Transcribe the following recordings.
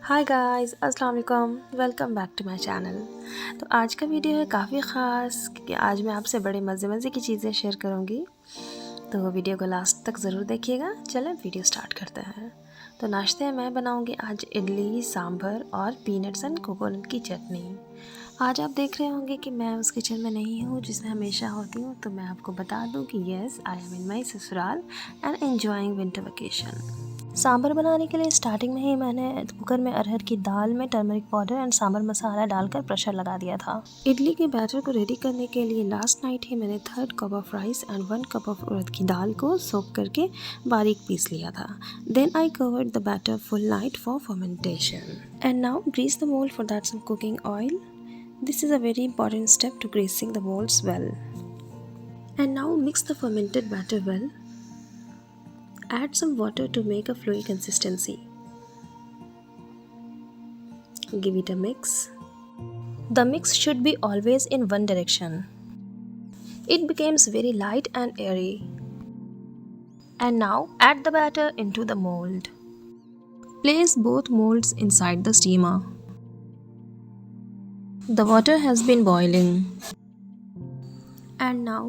हाय guys, अस्सलाम वालेकुम। Welcome back to my channel. तो आज का वीडियो है काफ़ी ख़ास क्योंकि आज मैं आपसे बड़े मज़े मज़े की चीज़ें शेयर करूँगी। तो वीडियो को लास्ट तक ज़रूर देखिएगा। चलें वीडियो स्टार्ट करते हैं। तो नाश्ते में मैं बनाऊँगी आज इडली, सांभर और पीनट्स एंड कोकोनट की चटनी। आज आप देख रहे होंगे कि मैं उस किचन में नहीं हूँ जिसमें हमेशा होती हूँ, तो मैं आपको बता दूँ कि येस, आई एम इन माई ससुराल and enjoying winter vacation. Sambar बनाने के लिए स्टार्टिंग में ही मैंने कुकर में अरहर की दाल में turmeric powder and sambar masala डालकर प्रेशर लगा दिया था। इडली के बैटर को रेडी करने के लिए लास्ट नाइट ही मैंने 3 cup of rice and 1 cup of उड़द की दाल को सोक करके बारीक पीस लिया था। Then I covered the batter full night for fermentation. And now grease the mould for that some cooking oil. This is a very important step to greasing the molds well. And now mix the fermented batter well. Add some water to make a fluid consistency. Give it a mix. The mix should be always in one direction. It becomes very light and airy. And now add the batter into the mold. Place both molds inside the steamer. The water has been boiling. And now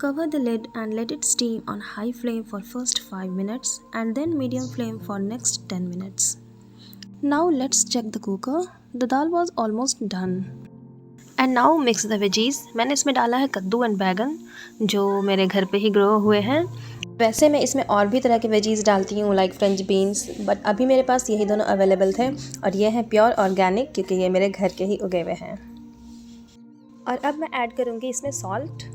cover the lid and let it steam on high flame for first 5 minutes and then medium flame for next 10 minutes. Now let's check the cooker. The dal was almost done. And now mix the veggies. मैंने इसमें डाला है कद्दू and बैगन जो मेरे घर पे ही ग्रो हुए हैं। वैसे मैं इसमें और भी तरह के वेजीज़ डालती हूँ लाइक फ्रेंच बीन्स, बट अभी मेरे पास यही दोनों अवेलेबल थे और ये हैं प्योर ऑर्गेनिक क्योंकि ये मेरे घर के ही उगे हुए हैं। और अब मैं ऐड करूँगी इसमें सॉल्ट।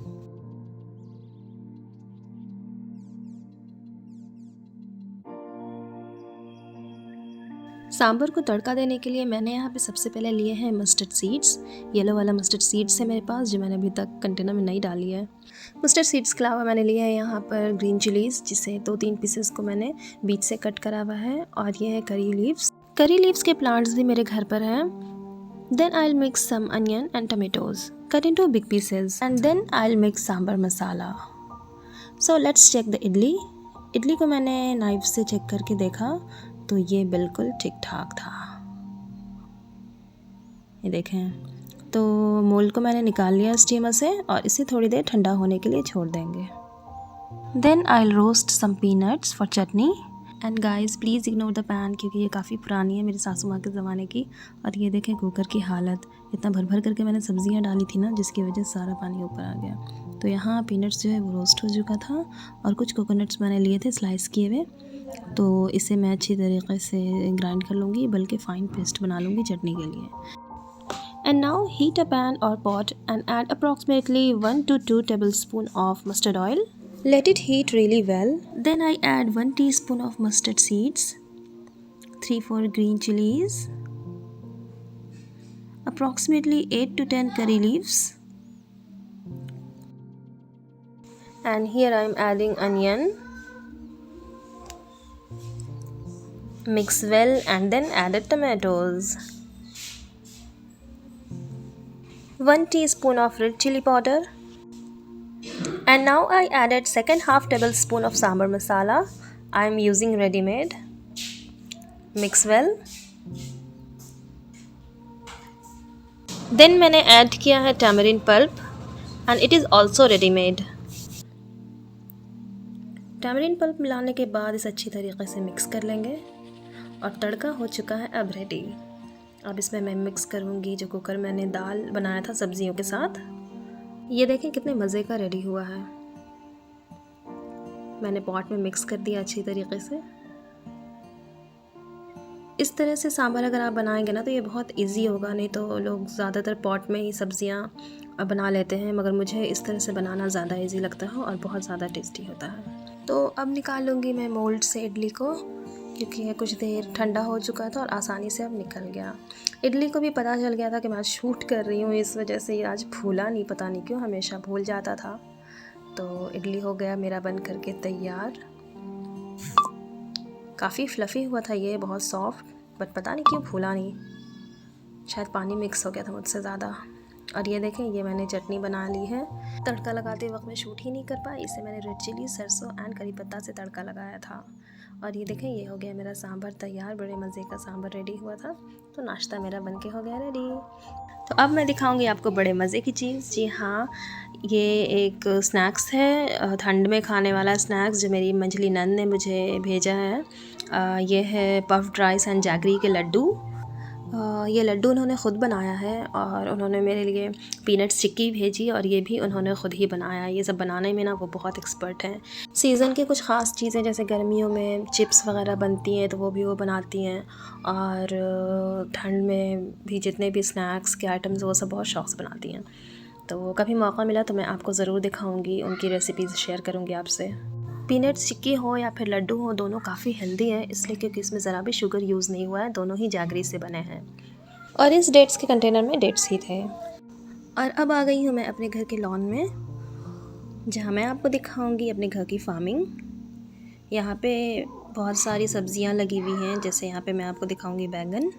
सांभर को तड़का देने के लिए मैंने यहाँ पे सबसे पहले लिए हैं मस्टर्ड सीड्स। येलो वाला मस्टर्ड सीड्स है मेरे पास जो मैंने अभी तक कंटेनर में नहीं डाली है। मस्टर्ड सीड्स के अलावा मैंने लिया है यहाँ पर ग्रीन चिलीज़, जिसे 2-3 पीसेस को मैंने बीच से कट करा हुआ है। और ये है करी लीव्स। करी लीव्स के प्लांट्स भी मेरे घर पर हैं। Then I will mix some onion and tomatoes cut into big pieces and then I will mix sambar masala. So let's check the idli. Idli को मैंने नाइफ से चेक करके देखा तो ये बिल्कुल ठीक ठाक था। ये देखें, तो मोल्ड को मैंने निकाल लिया स्टीमर से और इसे थोड़ी देर ठंडा होने के लिए छोड़ देंगे। Then I will roast some peanuts for chutney. And guys please ignore the pan क्योंकि ये काफ़ी पुरानी है मेरी सासू माँ के ज़माने की। और ये देखें कुकर की हालत, इतना भर भर करके मैंने सब्जियाँ डाली थी ना जिसकी वजह से सारा पानी ऊपर आ गया। तो यहाँ पीनट्स जो है वो रोस्ट हो चुका था और कुछ कोकोनट्स मैंने लिए थे स्लाइस किए हुए, तो इसे मैं अच्छी तरीके से ग्राइंड कर लूँगी, बल्कि फ़ाइन पेस्ट बना लूँगी चटनी के लिए। And now heat a pan or pot and add approximately 1 to 2 tablespoons of mustard oil. Let it heat really well. Then I add 1 teaspoon of mustard seeds, 3-4 green chilies, approximately 8 to 10 curry leaves. And here I am adding onion. Mix well and then add tomatoes. 1 teaspoon of red chili powder. And now I added second half tablespoon of sambar masala. I am using ready made. Mix well. Then मैंने add किया है tamarind pulp and it is also ready made. tamarind pulp मिलाने के बाद इसे अच्छी तरीके से मिक्स कर लेंगे और तड़का हो चुका है अब रेडी। अब इसमें मैं मिक्स करूँगी जो कुकर मैंने दाल बनाया था सब्जियों के साथ। ये देखें कितने मज़े का रेडी हुआ है। मैंने पॉट में मिक्स कर दिया अच्छी तरीके से। इस तरह से सांभर अगर आप बनाएंगे ना तो ये बहुत इजी होगा, नहीं तो लोग ज़्यादातर पॉट में ही सब्जियां बना लेते हैं, मगर मुझे इस तरह से बनाना ज़्यादा इजी लगता है और बहुत ज़्यादा टेस्टी होता है। तो अब निकाल लूँगी मैं मोल्ड से इडली को क्योंकि ये कुछ देर ठंडा हो चुका था और आसानी से अब निकल गया। इडली को भी पता चल गया था कि मैं आज शूट कर रही हूँ, इस वजह से ये आज फूला नहीं, पता नहीं क्यों, हमेशा भूल जाता था। तो इडली हो गया मेरा बन करके तैयार। काफ़ी फ्लफ़ी हुआ था ये, बहुत सॉफ्ट, बट पता नहीं क्यों फूला नहीं, शायद पानी मिक्स हो गया था मुझसे ज़्यादा। और ये देखें ये मैंने चटनी बना ली है। तड़का लगाते वक्त मैं शूट ही नहीं कर पाई, इसे मैंने रेड चिली, सरसों एंड करी पत्ता से तड़का लगाया था। और ये देखें, ये हो गया मेरा सांभर तैयार। बड़े मज़े का सांभर रेडी हुआ था। तो नाश्ता मेरा बनके हो गया रेडी। तो अब मैं दिखाऊंगी आपको बड़े मज़े की चीज़। जी हाँ, ये एक स्नैक्स है, ठंड में खाने वाला स्नैक्स, जो मेरी मंझली नंद ने मुझे भेजा है। ये है पफ्ड राइस एंड जैगरी के लड्डू। ये लड्डू उन्होंने ख़ुद बनाया है और उन्होंने मेरे लिए पीनट्स चिक्की भेजी, और ये भी उन्होंने ख़ुद ही बनाया। ये सब बनाने में ना वो बहुत एक्सपर्ट हैं। सीज़न की कुछ ख़ास चीज़ें, जैसे गर्मियों में चिप्स वगैरह बनती हैं तो वो भी वो बनाती हैं, और ठंड में भी जितने भी स्नैक्स के आइटम्स वो सब बहुत शौक़ से बनाती हैं। तो कभी मौका मिला तो मैं आपको ज़रूर दिखाऊंगी, उनकी रेसिपीज़ शेयर करूंगी आपसे। पीनट्स चिक्की हो या फिर लड्डू हो, दोनों काफ़ी हेल्दी हैं, इसलिए क्योंकि इसमें ज़रा भी शुगर यूज़ नहीं हुआ है। दोनों ही जैगरी से बने हैं, और इस डेट्स के कंटेनर में डेट्स ही थे। और अब आ गई हूँ मैं अपने घर के लॉन में, जहाँ मैं आपको दिखाऊंगी अपने घर की फार्मिंग। यहाँ पे बहुत सारी सब्जियाँ लगी हुई हैं, जैसे यहाँ पे मैं आपको दिखाऊंगी बैगन,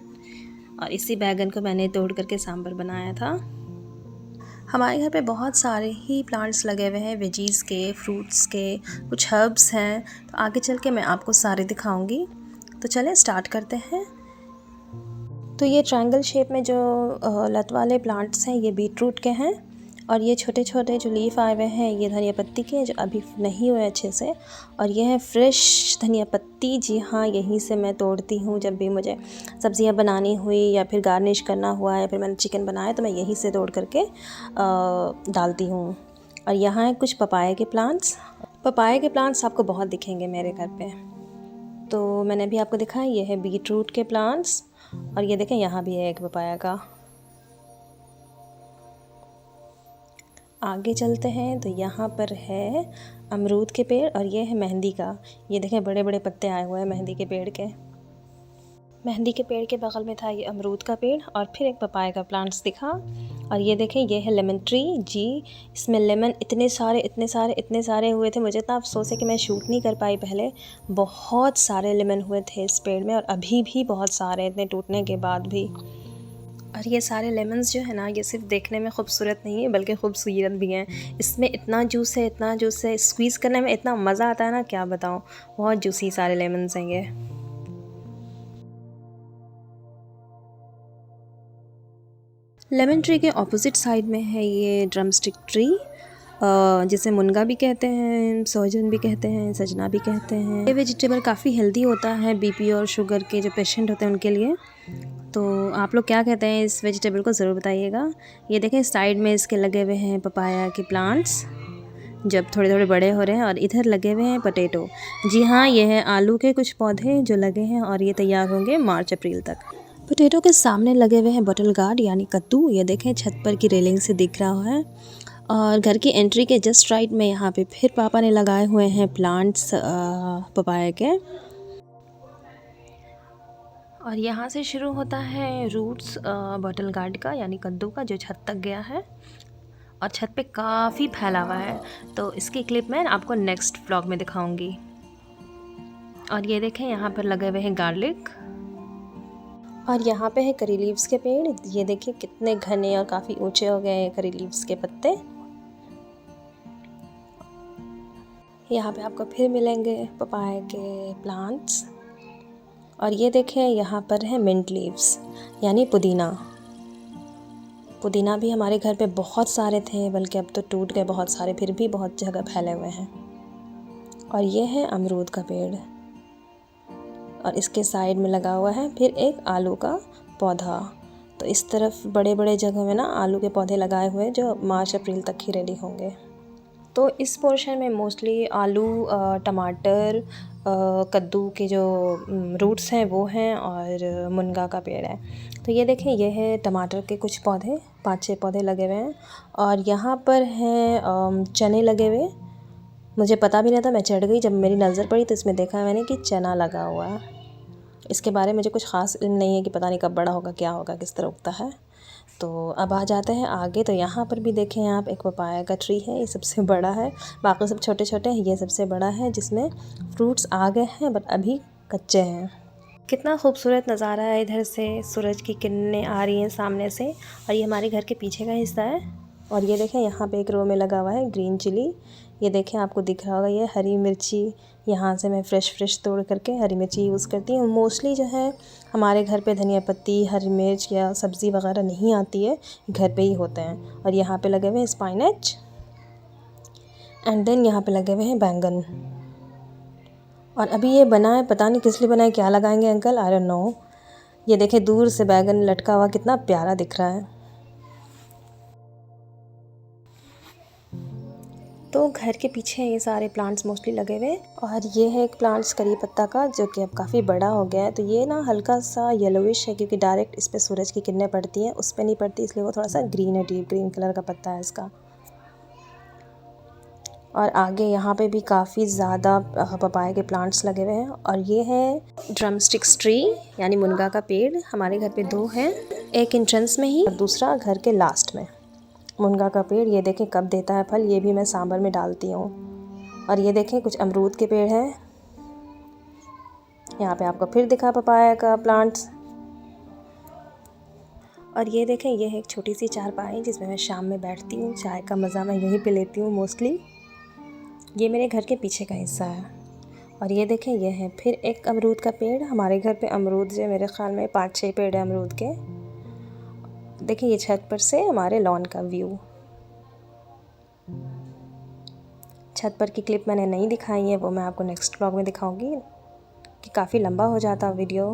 और इसी बैगन को मैंने तोड़ करके सांभर बनाया था। हमारे घर पे बहुत सारे ही प्लांट्स लगे हुए हैं, वेजीज़ के, फ्रूट्स के, कुछ हर्ब्स हैं। तो आगे चल के मैं आपको सारे दिखाऊंगी। तो चलें स्टार्ट करते हैं। तो ये ट्रायंगल शेप में जो लत वाले प्लांट्स हैं, ये बीटरूट के हैं, और ये छोटे छोटे जो लीफ आए हुए हैं, ये धनिया पत्ती के, जो अभी नहीं हुए अच्छे से। और ये है फ्रेश धनिया पत्ती। जी हाँ, यहीं से मैं तोड़ती हूँ। जब भी मुझे सब्ज़ियाँ बनानी हुई या फिर गार्निश करना हुआ या फिर मैंने चिकन बनाया तो मैं यहीं से तोड़ करके डालती हूँ। और यहाँ है कुछ पपाया के प्लांट्स। पपाया के प्लांट्स आपको बहुत दिखेंगे मेरे घर पे। तो मैंने अभी आपको दिखाया, ये है बीटरूट के प्लांट्स, और ये देखें यहाँ भी है एक पपाया का। आगे चलते हैं तो यहाँ पर है अमरूद के पेड़, और ये है मेहंदी का। ये देखें बड़े बड़े पत्ते आए हुए हैं मेहंदी के पेड़ के। मेहंदी के पेड़ के बगल में था ये अमरूद का पेड़, और फिर एक पपाया का प्लांट्स दिखा। और ये देखें, ये है लेमन ट्री। जी, इसमें लेमन इतने सारे हुए थे। मुझे इतना अफसोस है कि मैं शूट नहीं कर पाई पहले। बहुत सारे लेमन हुए थे इस पेड़ में, और अभी भी बहुत सारे, इतने टूटने के बाद भी। और ये सारे लेमन्स जो है ना, ये सिर्फ देखने में खूबसूरत नहीं है बल्कि खूबसूरत भी हैं। इसमें इतना जूस है, स्क्वीज़ करने में इतना मज़ा आता है ना, क्या बताऊँ। बहुत जूसी सारे लेमन्स हैं ये। लेमन ट्री के ऑपोजिट साइड में है ये ड्रमस्टिक ट्री, जिसे मुनगा भी कहते हैं, सोजन भी कहते हैं, सजना भी कहते हैं। ये वेजिटेबल काफ़ी हेल्दी होता है बीपी और शुगर के जो पेशेंट होते हैं उनके लिए। तो आप लोग क्या कहते हैं इस वेजिटेबल को, ज़रूर बताइएगा। ये देखें साइड में इसके लगे हुए हैं पपाया के प्लांट्स, जब थोड़े थोड़े बड़े हो रहे हैं। और इधर लगे हुए हैं पोटैटो। जी हाँ, ये है आलू के कुछ पौधे जो लगे हैं, और ये तैयार होंगे मार्च अप्रैल तक। पोटैटो के सामने लगे हुए हैं बॉटल गार्ड यानी कद्दू। ये देखें छत पर की रेलिंग से दिख रहा है। और घर की एंट्री के जस्ट राइट में यहाँ पे फिर पापा ने लगाए हुए हैं प्लांट्स पपाया के। और यहाँ से शुरू होता है रूट्स बॉटल गार्ड का यानी कद्दू का, जो छत तक गया है, और छत पे काफ़ी फैला हुआ है। तो इसकी क्लिप मैं आपको नेक्स्ट व्लॉग में दिखाऊंगी। और ये देखें यहाँ पर लगे हुए हैं गार्लिक, और यहाँ पे है करी लीव्स के पेड़। ये देखिए कितने घने और काफ़ी ऊंचे हो गए हैं करी लीव्स के पत्ते। यहाँ पे आपको फिर मिलेंगे पपाया के प्लांट्स। और ये देखें यहाँ पर है मिंट लीव्स यानी पुदीना। पुदीना भी हमारे घर पे बहुत सारे थे, बल्कि अब तो टूट गए बहुत सारे, फिर भी बहुत जगह फैले हुए हैं। और ये है अमरूद का पेड़, और इसके साइड में लगा हुआ है फिर एक आलू का पौधा। तो इस तरफ बड़े बड़े जगहों में ना आलू के पौधे लगाए हुए जो मार्च अप्रैल तक ही रेडी होंगे। तो इस पोर्शन में मोस्टली आलू, टमाटर, कद्दू के जो रूट्स हैं वो हैं, और मुनगा का पेड़ है। तो ये देखें, ये है टमाटर के कुछ पौधे, 5-6 पौधे लगे हुए हैं। और यहाँ पर हैं चने लगे हुए। मुझे पता भी नहीं था, मैं चढ़ गई, जब मेरी नज़र पड़ी तो इसमें देखा मैंने कि चना लगा हुआ है। इसके बारे में मुझे कुछ ख़ास इल्म नहीं है कि पता नहीं कब बड़ा होगा, क्या होगा, किस तरह उगता है। तो अब आ जाते हैं आगे। तो यहाँ पर भी देखें आप, एक पपाया का ट्री है, ये सबसे बड़ा है, बाकी सब छोटे छोटे हैं, ये सबसे बड़ा है जिसमें फ्रूट्स आ गए हैं बट अभी कच्चे हैं। कितना खूबसूरत नज़ारा है, इधर से सूरज की किरणें आ रही हैं सामने से, और ये हमारे घर के पीछे का हिस्सा है। और ये देखें यहाँ पे एक रो में लगा हुआ है ग्रीन चिली। ये देखें आपको दिख रहा होगा, ये हरी मिर्ची यहाँ से मैं फ़्रेश तोड़ करके हरी मिर्ची यूज़ करती हूँ। मोस्टली जो है हमारे घर पे धनिया पत्ती, हरी मिर्च या सब्ज़ी वगैरह नहीं आती है, घर पे ही होते हैं। और यहाँ पे लगे हुए हैं स्पाइनच एंड देन यहाँ पे लगे हुए हैं बैंगन। और अभी ये बना है, पता नहीं किस लिए बना है, क्या लगाएंगे अंकल, आई डोंट नो। ये देखें दूर से बैंगन लटका हुआ कितना प्यारा दिख रहा है। तो घर के पीछे ये सारे प्लांट्स मोस्टली लगे हुए हैं। और ये है एक प्लांट्स करी पत्ता का, जो कि अब काफ़ी बड़ा हो गया है। तो ये ना हल्का सा येलोविश है, क्योंकि डायरेक्ट इस पर सूरज की किरणें पड़ती हैं, उस पर नहीं पड़ती, इसलिए वो थोड़ा सा ग्रीन है, डीप ग्रीन कलर का पत्ता है इसका। और आगे यहाँ पे भी काफ़ी ज़्यादा पपाया के प्लांट्स लगे हुए हैं। और ये है ड्रमस्टिक्स ट्री, यानी मुनगा का पेड़। हमारे घर पे 2 हैं, एक एंट्रेंस में ही और दूसरा घर के लास्ट में। मुनगा का पेड़ ये देखें कब देता है फल, ये भी मैं सांभर में डालती हूँ। और ये देखें कुछ अमरूद के पेड़ हैं। यहाँ पे आपको फिर दिखा पपाया का प्लांट्स। और ये देखें, ये है एक छोटी सी चारपाई जिसमें मैं शाम में बैठती हूँ, चाय का मज़ा मैं यहीं पे लेती हूँ मोस्टली। ये मेरे घर के पीछे का हिस्सा है। और ये देखें, ये है फिर एक अमरूद का पेड़। हमारे घर पे अमरूद जो मेरे ख़्याल में 5-6 पेड़ है अमरूद के। देखिए ये छत पर से हमारे लॉन का व्यू। छत पर की क्लिप मैंने नहीं दिखाई है, वो मैं आपको नेक्स्ट व्लॉग में दिखाऊंगी, कि काफ़ी लंबा हो जाता वीडियो।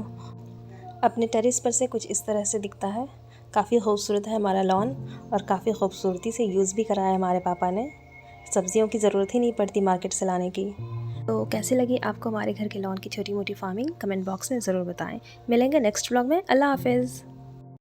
अपने टेरेस पर से कुछ इस तरह से दिखता है। काफ़ी खूबसूरत है हमारा लॉन, और काफ़ी खूबसूरती से यूज़ भी करा है हमारे पापा ने। सब्जियों की ज़रूरत ही नहीं पड़ती मार्केट से लाने की। तो कैसी लगी आपको हमारे घर के लॉन की छोटी मोटी फार्मिंग, कमेंट बॉक्स में ज़रूर बताएं। मिलेंगे नेक्स्ट व्लॉग में। अल्लाह हाफ़िज़।